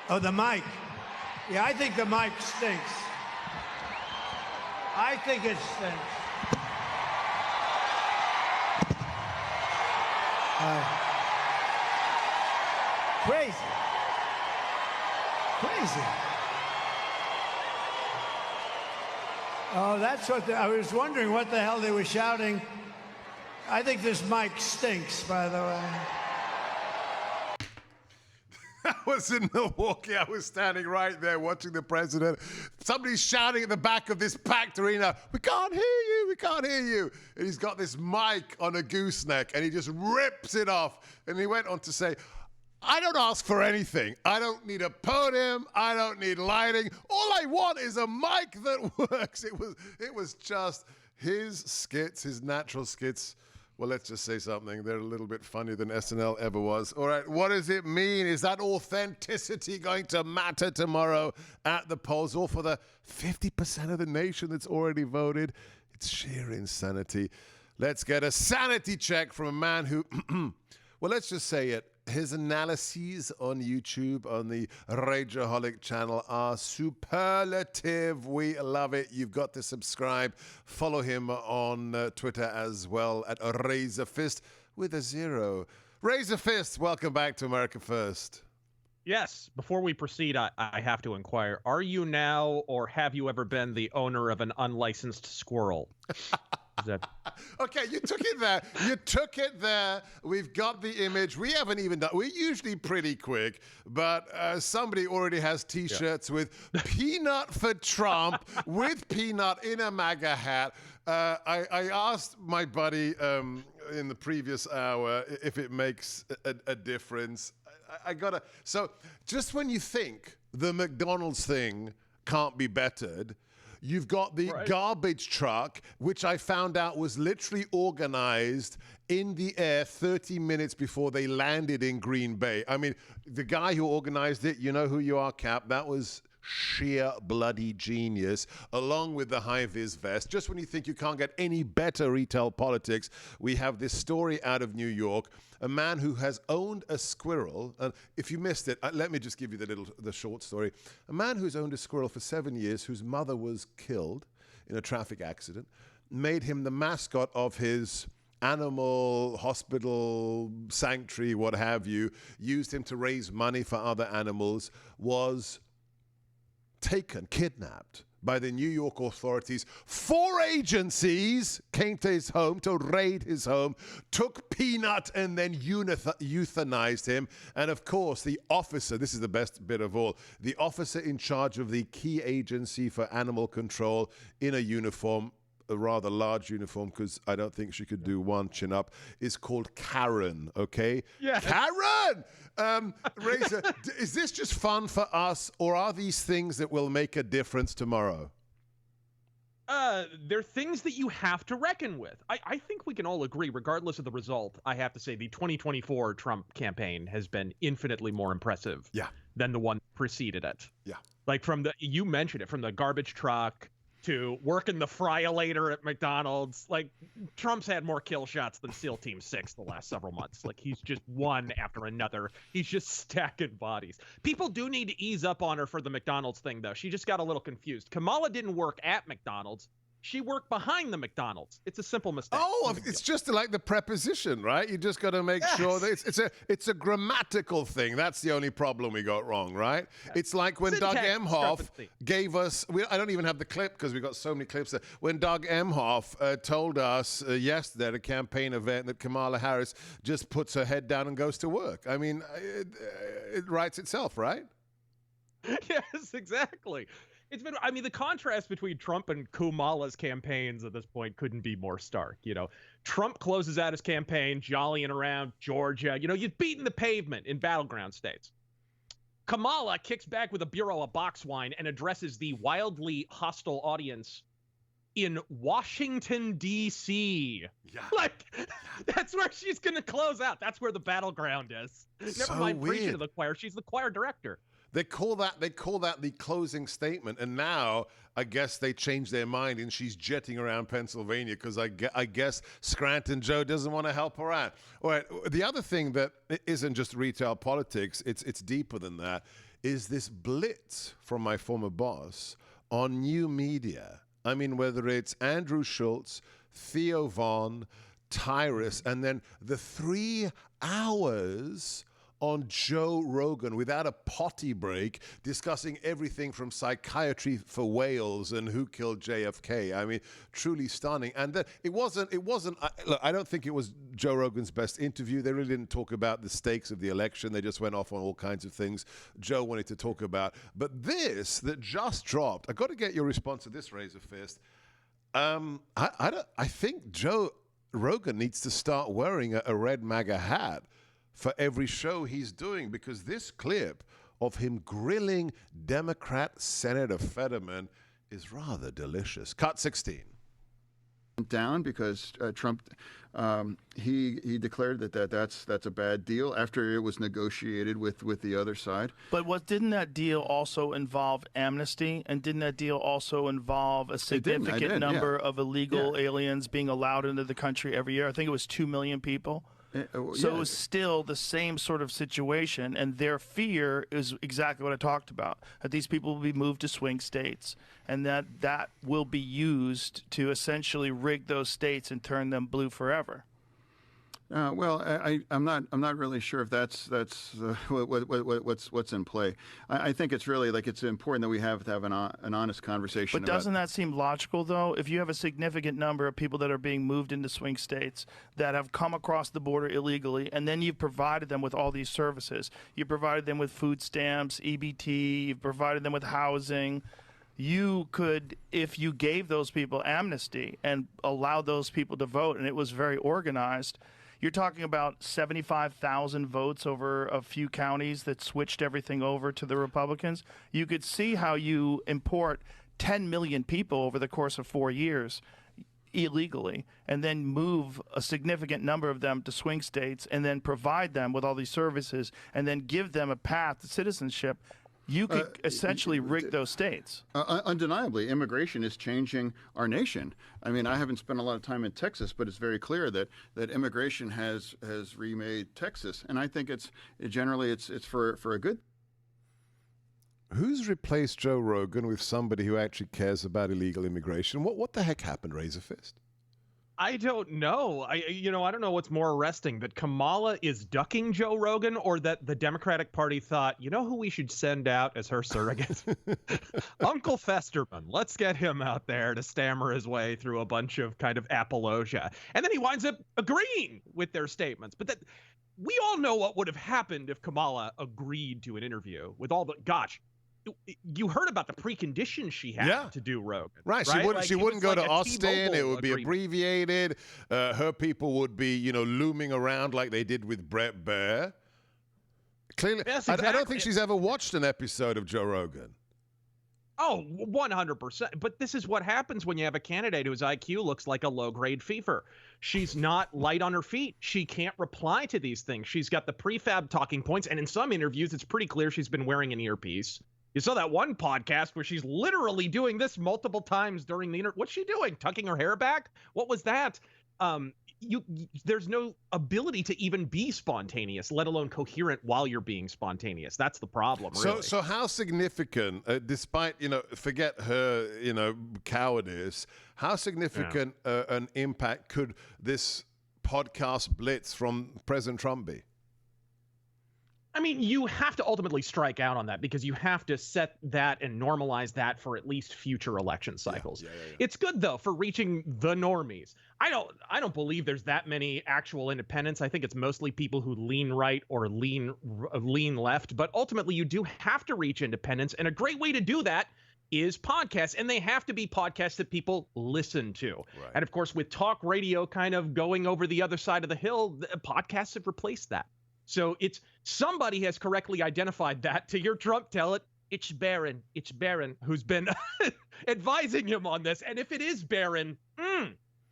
Oh, the mic. Yeah, I think the mic stinks. I think it stinks. Crazy. Crazy. Oh, that's what I was wondering what the hell they were shouting. I think this mic stinks, by the way. I was in Milwaukee. I was standing right there watching the president. Somebody's shouting at the back of this packed arena, "We can't hear you, we can't hear you." And he's got this mic on a gooseneck and he just rips it off. And he went on to say, "I don't ask for anything. I don't need a podium. I don't need lighting. All I want is a mic that works." It was just his skits, his natural skits. Well, let's just say something. They're a little bit funnier than SNL ever was. All right, what does it mean? Is that authenticity going to matter tomorrow at the polls, or for the 50% of the nation that's already voted? It's sheer insanity. Let's get a sanity check from a man who, well, let's just say it. His analyses on YouTube, on the Rageaholic channel, are superlative. We love it. You've got to subscribe. Follow him on Twitter as well at RazörFist with a 0. RazörFist, welcome back to America First. Yes. Before we proceed, I have to inquire. Are you now, or have you ever been, the owner of an unlicensed squirrel? Okay, you took it there. You took it there. We've got the image. We haven't even done. We're usually pretty quick, but somebody already has T-shirts with "Peanut for Trump" with Peanut in a Maga hat. I asked my buddy in the previous hour if it makes a difference. I gotta. So just when you think the McDonald's thing can't be bettered, you've got the garbage truck, which I found out was literally organized in the air 30 minutes before they landed in Green Bay. I mean, the guy who organized it, you know who you are, Cap. That was sheer bloody genius, along with the high-vis vest. Just when you think you can't get any better retail politics, we have this story out of New York, a man who has owned a squirrel. And if you missed it, let me just give you the short story. A man who's owned a squirrel for 7 years, whose mother was killed in a traffic accident, made him the mascot of his animal hospital, sanctuary, what have you, used him to raise money for other animals, was taken, kidnapped by the New York authorities. 4 agencies came to his home to raid his home, took Peanut and then euthanized him. And of course, the officer, this is the best bit of all, the officer in charge of the key agency for animal control in a uniform, a rather large uniform, because I don't think she could do one chin up, is called Karen, okay? Yeah. Karen! Razor, is this just fun for us, or are these things that will make a difference tomorrow? They're things that you have to reckon with. I think we can all agree, regardless of the result, I have to say the 2024 Trump campaign has been infinitely more impressive than the one preceded it. Yeah. Like you mentioned it, from the garbage truck to working the fry-a-later at McDonald's. Like, Trump's had more kill shots than SEAL Team 6 the last several months. Like, he's just one after another. He's just stacking bodies. People do need to ease up on her for the McDonald's thing, though. She just got a little confused. Kamala didn't work at McDonald's. She worked behind the McDonald's. It's a simple mistake. Oh, it's just like the preposition, right? You just got to make sure that it's a grammatical thing. That's the only problem we got wrong, right? It's like when Doug Emhoff gave us, I don't even have the clip because we got so many clips there. When Doug Emhoff told us yesterday at a campaign event that Kamala Harris just puts her head down and goes to work. I mean, it writes itself, right? Yes, exactly. I mean, the contrast between Trump and Kamala's campaigns at this point couldn't be more stark. You know, Trump closes out his campaign, jollying around Georgia. You know, you've beaten the pavement in battleground states. Kamala kicks back with a bureau of box wine and addresses the wildly hostile audience in Washington, D.C. Yeah. Like, that's where she's going to close out. That's where the battleground is. Never mind preaching to the choir. She's the choir director. They call that the closing statement, and now I guess they changed their mind, and she's jetting around Pennsylvania because I guess Scranton Joe doesn't want to help her out. All right. The other thing that isn't just retail politics; it's deeper than that. Is this blitz from my former boss on new media? I mean, whether it's Andrew Schultz, Theo Von, Tyrus, and then the 3 hours on Joe Rogan without a potty break, discussing everything from psychiatry for whales and who killed JFK. I mean, truly stunning. And it wasn't. Look, I don't think it was Joe Rogan's best interview. They really didn't talk about the stakes of the election. They just went off on all kinds of things Joe wanted to talk about. But this that just dropped, I got to get your response to this, Razor Fist. I think Joe Rogan needs to start wearing a red MAGA hat for every show he's doing, because this clip of him grilling Democrat Senator Fetterman is rather delicious. Cut 16. Down because Trump he declared that's a bad deal after it was negotiated with the other side. But didn't that deal also involve amnesty, and didn't that deal also involve a significant number of illegal aliens being allowed into the country every year? I think it was 2 million people. So it was still the same sort of situation, and their fear is exactly what I talked about, that these people will be moved to swing states, and that will be used to essentially rig those states and turn them blue forever. Well, I'm not really sure if that's what's in play. I think it's really it's important that we have to have an honest conversation. But doesn't that seem logical, though? If you have a significant number of people that are being moved into swing states that have come across the border illegally, and then you've provided them with all these services, you provided them with food stamps, EBT, you've provided them with housing. You could, if you gave those people amnesty and allowed those people to vote, and it was very organized. You're talking about 75,000 votes over a few counties that switched everything over to the Republicans. You could see how you import 10 million people over the course of 4 years illegally, and then move a significant number of them to swing states, and then provide them with all these services, and then give them a path to citizenship. You could essentially rig those states. Undeniably, immigration is changing our nation. I mean, I haven't spent a lot of time in Texas, but it's very clear that immigration has remade Texas, and I think it's for a good. Who's replaced Joe Rogan with somebody who actually cares about illegal immigration? What the heck happened, Razor Fist? I don't know. I don't know what's more arresting, that Kamala is ducking Joe Rogan, or that the Democratic Party thought, you know who we should send out as her surrogate? Uncle Festerman. Let's get him out there to stammer his way through a bunch of kind of apologia. And then he winds up agreeing with their statements. But we all know what would have happened if Kamala agreed to an interview with all the, gosh, you heard about the preconditions she had to do Rogan. Right. She wouldn't go to Austin. It would be abbreviated. Her people would be, looming around like they did with Brett Baer. Clearly, yes, exactly. I don't think she's ever watched an episode of Joe Rogan. Oh, 100%. But this is what happens when you have a candidate whose IQ looks like a low-grade fever. She's not light on her feet. She can't reply to these things. She's got the prefab talking points, and in some interviews, it's pretty clear she's been wearing an earpiece. You saw that one podcast where she's literally doing this multiple times during the What's she doing? Tucking her hair back? What was that? There's no ability to even be spontaneous, let alone coherent while you're being spontaneous. That's the problem, really. So how significant, despite, forget her, cowardice, how significant an impact could this podcast blitz from President Trump be? I mean, you have to ultimately strike out on that, because you have to set that and normalize that for at least future election cycles. Yeah. It's good, though, for reaching the normies. I don't believe there's that many actual independents. I think it's mostly people who lean right or lean left. But ultimately, you do have to reach independents. And a great way to do that is podcasts. And they have to be podcasts that people listen to. Right. And of course, with talk radio kind of going over the other side of the hill, podcasts have replaced that. So somebody has correctly identified that. To your Trump tell it, it's Barron who's been advising him on this. And if it is Barron,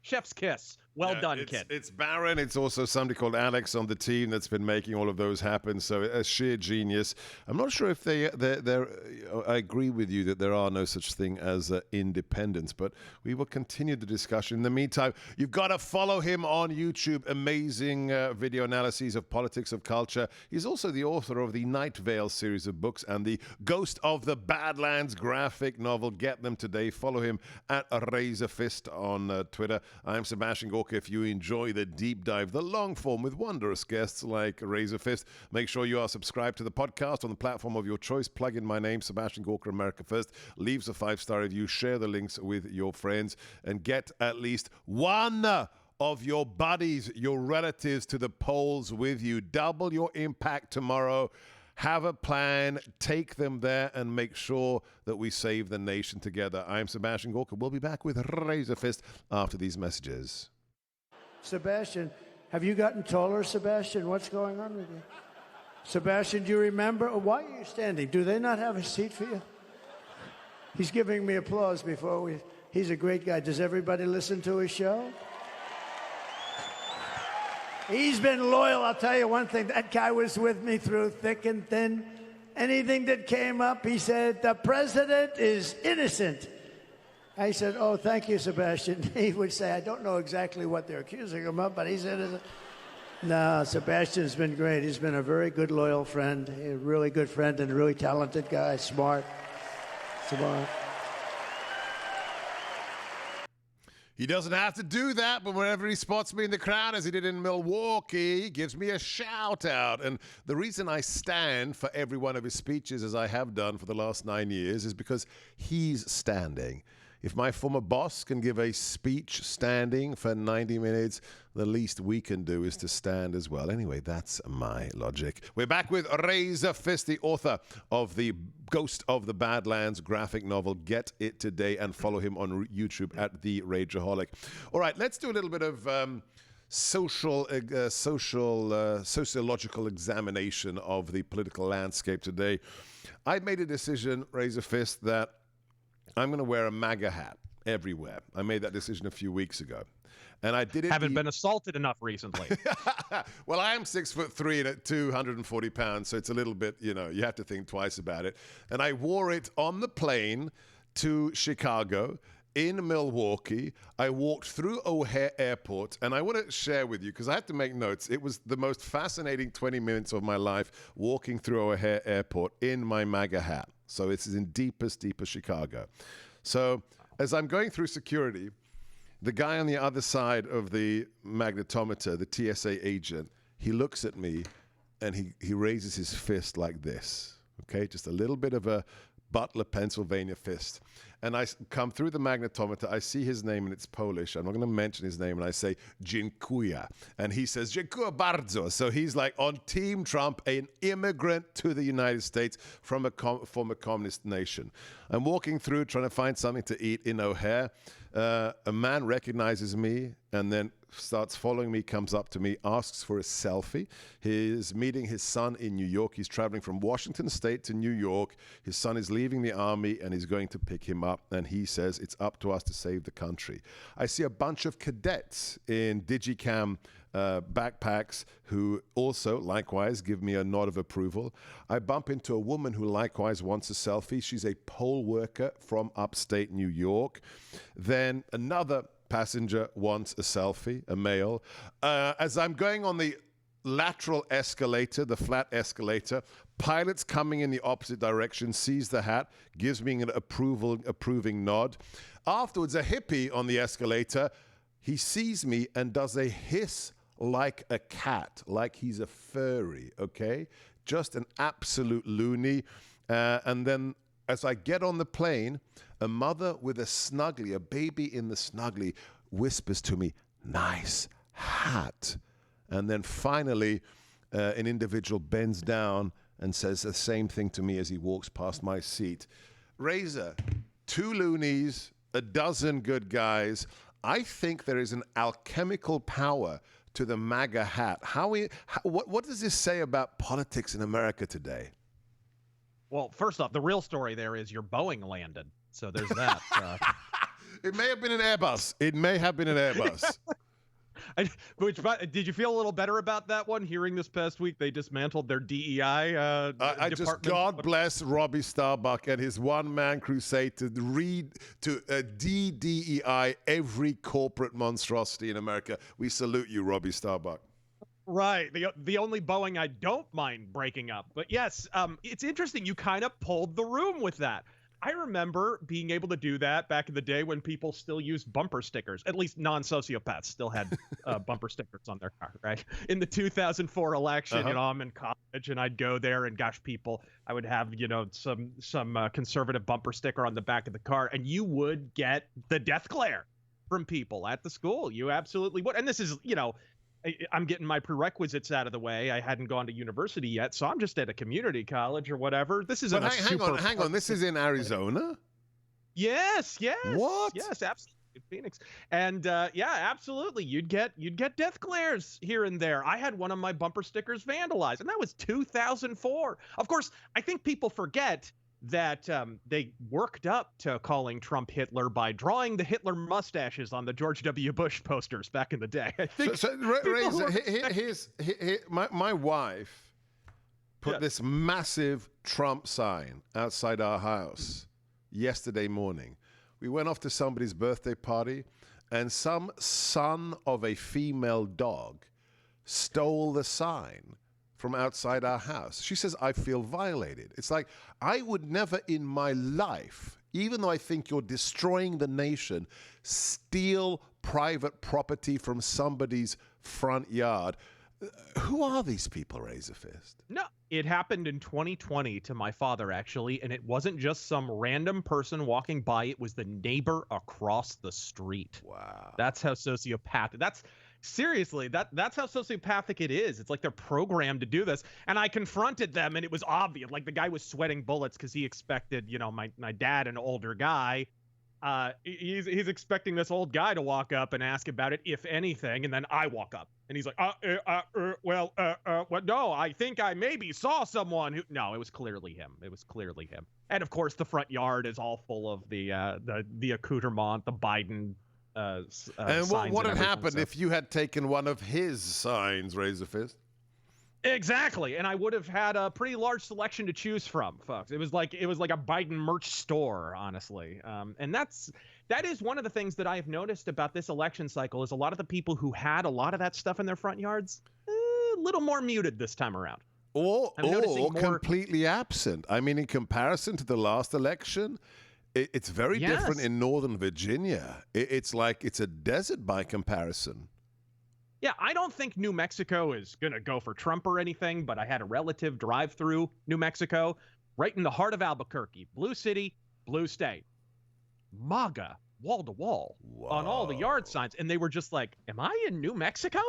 chef's kiss. Well done, kid. It's Baron. It's also somebody called Alex on the team that's been making all of those happen. So a sheer genius. I'm not sure if they're. I agree with you that there are no such thing as independence, but we will continue the discussion. In the meantime, you've got to follow him on YouTube. Amazing video analyses of politics, of culture. He's also the author of the Night Vale series of books and the Ghost of the Badlands graphic novel. Get them today. Follow him at RazörFist on Twitter. I'm Sebastian Gorka. If you enjoy the deep dive, the long form with wondrous guests like RazörFist, make sure you are subscribed to the podcast on the platform of your choice. Plug in my name, Sebastian Gorka, America First. Leaves a 5-star review. Share the links with your friends and get at least one of your buddies, your relatives to the polls with you. Double your impact tomorrow. Have a plan, take them there, and make sure that we save the nation together. I'm Sebastian Gorka. We'll be back with RazörFist after these messages. Sebastian, have you gotten taller, Sebastian? What's going on with you? Sebastian, do you remember? Why are you standing? Do they not have a seat for you? He's giving me applause before we... He's a great guy. Does everybody listen to his show? He's been loyal. I'll tell you one thing. That guy was with me through thick and thin. Anything that came up, he said, the president is innocent. I said, oh, thank you, Sebastian. He would say, I don't know exactly what they're accusing him of, but he said, no, Sebastian's been great. He's been a very good, loyal friend, a really good friend and a really talented guy, smart. He doesn't have to do that, but whenever he spots me in the crowd, as he did in Milwaukee, he gives me a shout out. And the reason I stand for every one of his speeches, as I have done for the last 9 years, is because he's standing. If my former boss can give a speech standing for 90 minutes, the least we can do is to stand as well. Anyway, that's my logic. We're back with RazörFist, the author of the Ghost of the Badlands graphic novel. Get it today and follow him on YouTube at the Rageaholic. All right, let's do a little bit of sociological examination of the political landscape today. I made a decision, RazörFist, that I'm going to wear a Maga hat everywhere. I made that decision a few weeks ago. And I did it. Haven't been assaulted enough recently. Well, I am 6'3" and at 240 pounds, so it's a little bit, you have to think twice about it. And I wore it on the plane to Chicago, in Milwaukee. I walked through O'Hare Airport, and I want to share with you, because I had to make notes. It was the most fascinating 20 minutes of my life walking through O'Hare Airport in my Maga hat. So this is in deepest Chicago. So as I'm going through security, the guy on the other side of the magnetometer, the TSA agent, he looks at me and he raises his fist like this, okay? Just a little bit of a Butler, Pennsylvania fist. And I come through the magnetometer, I see his name and it's Polish. I'm not going to mention his name, and I say, Dziękuję. And he says, Dziękuję bardzo. So he's like on Team Trump, an immigrant to the United States from a former communist nation. I'm walking through trying to find something to eat in O'Hare. A man recognizes me and then starts following me, comes up to me, asks for a selfie. He's meeting his son in New York. He's traveling from Washington State to New York. His son is leaving the army and he's going to pick him up. And he says, it's up to us to save the country. I see a bunch of cadets in Digicam backpacks who also likewise give me a nod of approval. I bump into a woman who likewise wants a selfie. She's a poll worker from upstate New York. Then another passenger wants a selfie, a male. As I'm going on the lateral escalator, the flat escalator, pilot's coming in the opposite direction, sees the hat, gives me an approving nod. Afterwards, a hippie on the escalator, he sees me and does a hiss like a cat, like he's a furry, okay? Just an absolute loony. And then as I get on the plane, a mother with a snuggly, a baby in the snuggly, whispers to me, nice hat. And then finally, an individual bends down and says the same thing to me as he walks past my seat. Razor, 2 loonies, a dozen good guys. I think there is an alchemical power to the MAGA hat. What does this say about politics in America today? Well, first off, the real story there is your Boeing landed. So there's that. It may have been an Airbus. It may have been an Airbus. Did you feel a little better about that one? Hearing this past week they dismantled their DEI I just department. God bless Robbie Starbuck and his one-man crusade to de-DEI every corporate monstrosity in America. We salute you, Robbie Starbuck. Right. The only Boeing I don't mind breaking up. But yes, it's interesting. You kind of pulled the room with that. I remember being able to do that back in the day when people still used bumper stickers. At least non-sociopaths still had bumper stickers on their car, right? In the 2004 election, I'm in college and I'd go there and gosh, I would have, some conservative bumper sticker on the back of the car, and you would get the death glare from people at the school. You absolutely would. And this is, I'm getting my prerequisites out of the way. I hadn't gone to university yet, so I'm just at a community college or whatever. This isn't hang on. This is in Arizona? Yes. What? Yes, absolutely. Phoenix. And absolutely. You'd get death glares here and there. I had one of my bumper stickers vandalized, and that was 2004. Of course, I think people forget that they worked up to calling Trump Hitler by drawing the Hitler mustaches on the George W. Bush posters back in the day. I think my wife put this massive Trump sign outside our house yesterday morning. We went off to somebody's birthday party, and some son of a female dog stole the sign from outside our house. She says, I feel violated. It's like, I would never in my life, even though I think you're destroying the nation, steal private property from somebody's front yard. Who are these people, Razorfist? No, it happened in 2020 to my father, actually, and it wasn't just some random person walking by. It was the neighbor across the street. Wow. That's how sociopathic. Seriously, that's how sociopathic it is. It's like they're programmed to do this. And I confronted them, and it was obvious. Like, the guy was sweating bullets because he expected, my dad, an older guy, he's expecting this old guy to walk up and ask about it, if anything. And then I walk up, and he's like, no, I think I maybe saw someone who. No, it was clearly him. And of course, the front yard is all full of the accoutrement, the Biden. And what had happened if you had taken one of his signs, Razorfist? Exactly, and I would have had a pretty large selection to choose from, folks. It was like a Biden merch store, honestly. And that is one of the things that I have noticed about this election cycle is a lot of the people who had a lot of that stuff in their front yards, a little more muted this time around. Or completely absent. I mean, in comparison to the last election, it's very different in Northern Virginia. It's like it's a desert by comparison. Yeah, I don't think New Mexico is going to go for Trump or anything, but I had a relative drive through New Mexico, right in the heart of Albuquerque. Blue city, blue state. Maga, wall to wall, on all the yard signs. And they were just like, am I in New Mexico?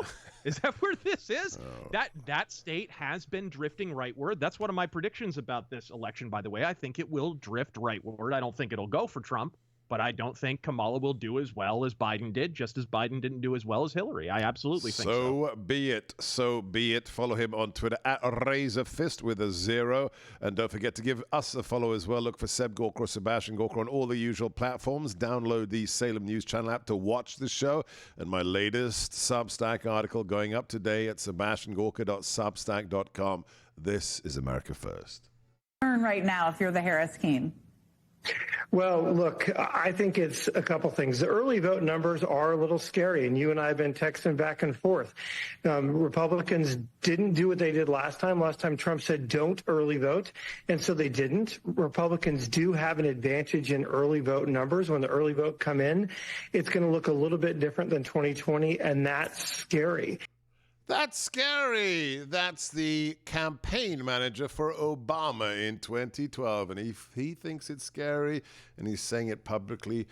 Is that where this is? Oh. That state has been drifting rightward. That's one of my predictions about this election, by the way. I think it will drift rightward. I don't think it'll go for Trump, but I don't think Kamala will do as well as Biden did, just as Biden didn't do as well as Hillary. I absolutely think so. So be it. Follow him on Twitter at RazorFist with a 0. And don't forget to give us a follow as well. Look for Seb Gorka or Sebastian Gorka on all the usual platforms. Download the Salem News Channel app to watch the show. And my latest Substack article going up today at sebastiangorka.substack.com. This is America First. Right now, if you're the Harris team. Well, look, I think it's a couple things. The early vote numbers are a little scary, and you and I have been texting back and forth. Republicans didn't do what they did last time. Last time Trump said don't early vote, and so they didn't. Republicans do have an advantage in early vote numbers. When the early vote come in, it's going to look a little bit different than 2020, and that's scary. That's scary. That's the campaign manager for Obama in 2012. And he thinks it's scary, and he's saying it publicly.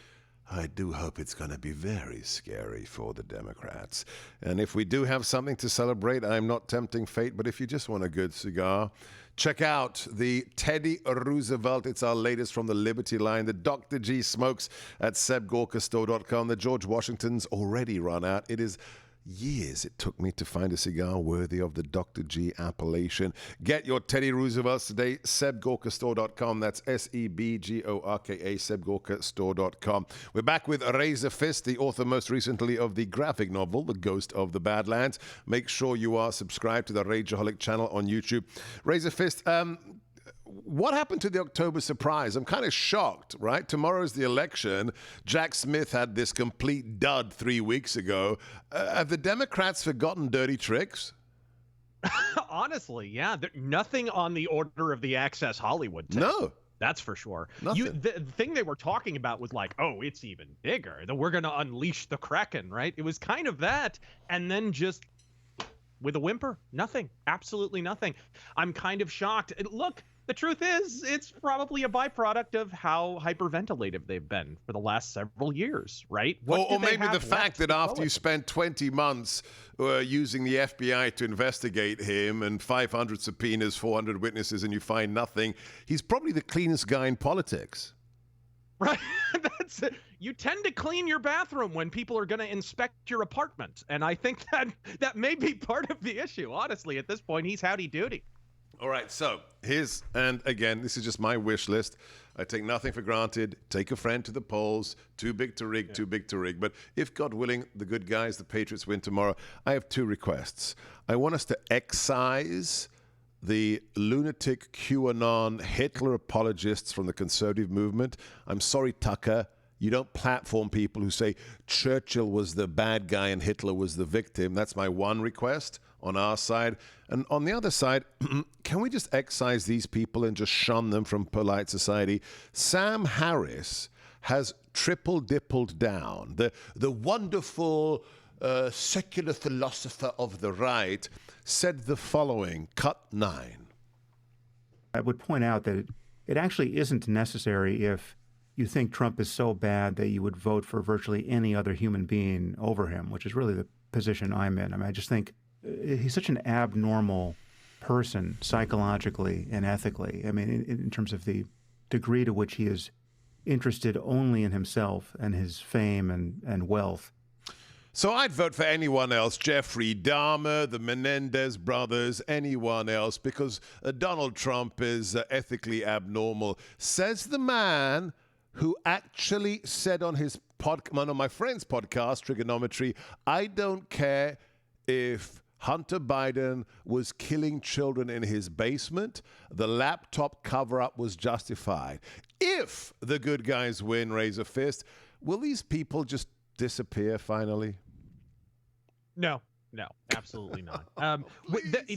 I do hope it's going to be very scary for the Democrats. And if we do have something to celebrate, I'm not tempting fate, but if you just want a good cigar, check out the Teddy Roosevelt. It's our latest from the Liberty line. The Dr. G smokes at SebGorkaStore.com. The George Washington's already run out. It is years it took me to find a cigar worthy of the Dr. G appellation. Get your Teddy Roosevelts today, sebgorkastore.com. That's SEBGORKA, sebgorkastore.com. We're back with Razor Fist, the author most recently of the graphic novel, The Ghost of the Badlands. Make sure you are subscribed to the Rageaholic channel on YouTube. Razor Fist, what happened to the October surprise? I'm kind of shocked, right? Tomorrow's the election. Jack Smith had this complete dud 3 weeks ago. Have the Democrats forgotten dirty tricks? Honestly, yeah. Nothing on the order of the Access Hollywood tape. No. That's for sure. Nothing. The thing they were talking about was like, oh, it's even bigger. That we're going to unleash the Kraken, right? It was kind of that. And then just with a whimper, nothing. Absolutely nothing. I'm kind of shocked. Look, the truth is, it's probably a byproduct of how hyperventilative they've been for the last several years, right? Or maybe the fact that after you spent 20 months using the FBI to investigate him and 500 subpoenas, 400 witnesses, and you find nothing, he's probably the cleanest guy in politics. Right. That's it. You tend to clean your bathroom when people are going to inspect your apartment. And I think that may be part of the issue. Honestly, at this point, he's howdy doody. All right, so and again, this is just my wish list. I take nothing for granted. Take a friend to the polls. Too big to rig, too big to rig. But if, God willing, the good guys, the Patriots, win tomorrow, I have two requests. I want us to excise the lunatic QAnon Hitler apologists from the conservative movement. I'm sorry, Tucker. You don't platform people who say Churchill was the bad guy and Hitler was the victim. That's my one request on our side. And on the other side, can we just excise these people and just shun them from polite society? Sam Harris has triple-dippled down. The wonderful secular philosopher of the right said the following, cut 9. I would point out that it actually isn't necessary if you think Trump is so bad that you would vote for virtually any other human being over him, which is really the position I'm in. I mean, I just think he's such an abnormal person psychologically and ethically. I mean, in terms of the degree to which he is interested only in himself and his fame and wealth. So I'd vote for anyone else, Jeffrey Dahmer, the Menendez brothers, anyone else, because Donald Trump is ethically abnormal. Says the man who actually said on his on my friend's podcast, Trigonometry, I don't care if Hunter Biden was killing children in his basement. The laptop cover-up was justified. If the good guys win, Razor Fist, will these people just disappear finally? No, absolutely not.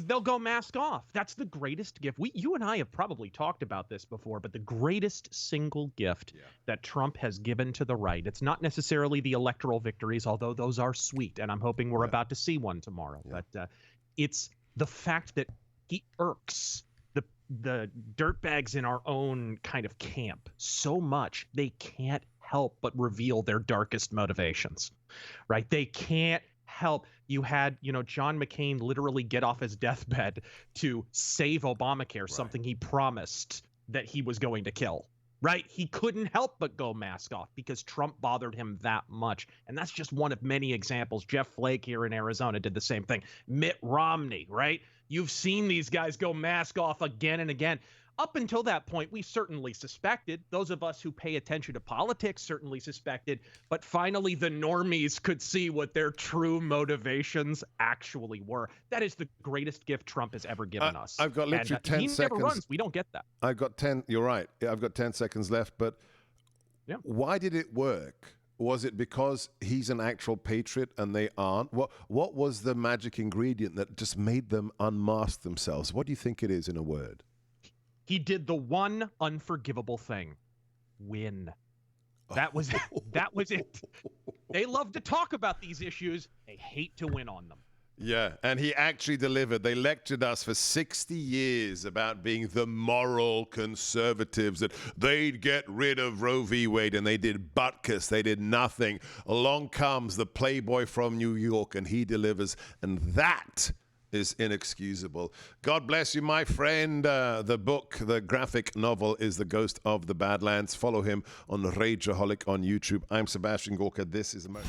They'll go mask off. That's the greatest gift. You and I have probably talked about this before, but the greatest single gift that Trump has given to the right, it's not necessarily the electoral victories, although those are sweet, and I'm hoping we're about to see one tomorrow. But it's the fact that he irks the dirtbags in our own kind of camp so much they can't help but reveal their darkest motivations, right? They can't help. You had, John McCain literally get off his deathbed to save Obamacare, something he promised that he was going to kill, right? He couldn't help but go mask off because Trump bothered him that much. And that's just one of many examples. Jeff Flake here in Arizona did the same thing. Mitt Romney, right? You've seen these guys go mask off again and again. Up until that point, we certainly suspected. Those of us who pay attention to politics certainly suspected. But finally, the normies could see what their true motivations actually were. That is the greatest gift Trump has ever given us. I've got literally 10 he seconds. Never runs. We don't get that. I've got 10. You're right. I've got 10 seconds left. But why did it work? Was it because he's an actual patriot and they aren't? What was the magic ingredient that just made them unmask themselves? What do you think it is in a word? He did the one unforgivable thing: win. That was it. That was it. They love to talk about these issues. They hate to win on them. Yeah, and he actually delivered. They lectured us for 60 years about being the moral conservatives, that they'd get rid of Roe v. Wade, and they did butkus. They did nothing. Along comes the playboy from New York, and he delivers. And that is inexcusable. God bless you, my friend. The book, the graphic novel, is The Ghost of the Badlands. Follow him on Rageaholic on YouTube. I'm Sebastian Gorka. This is America.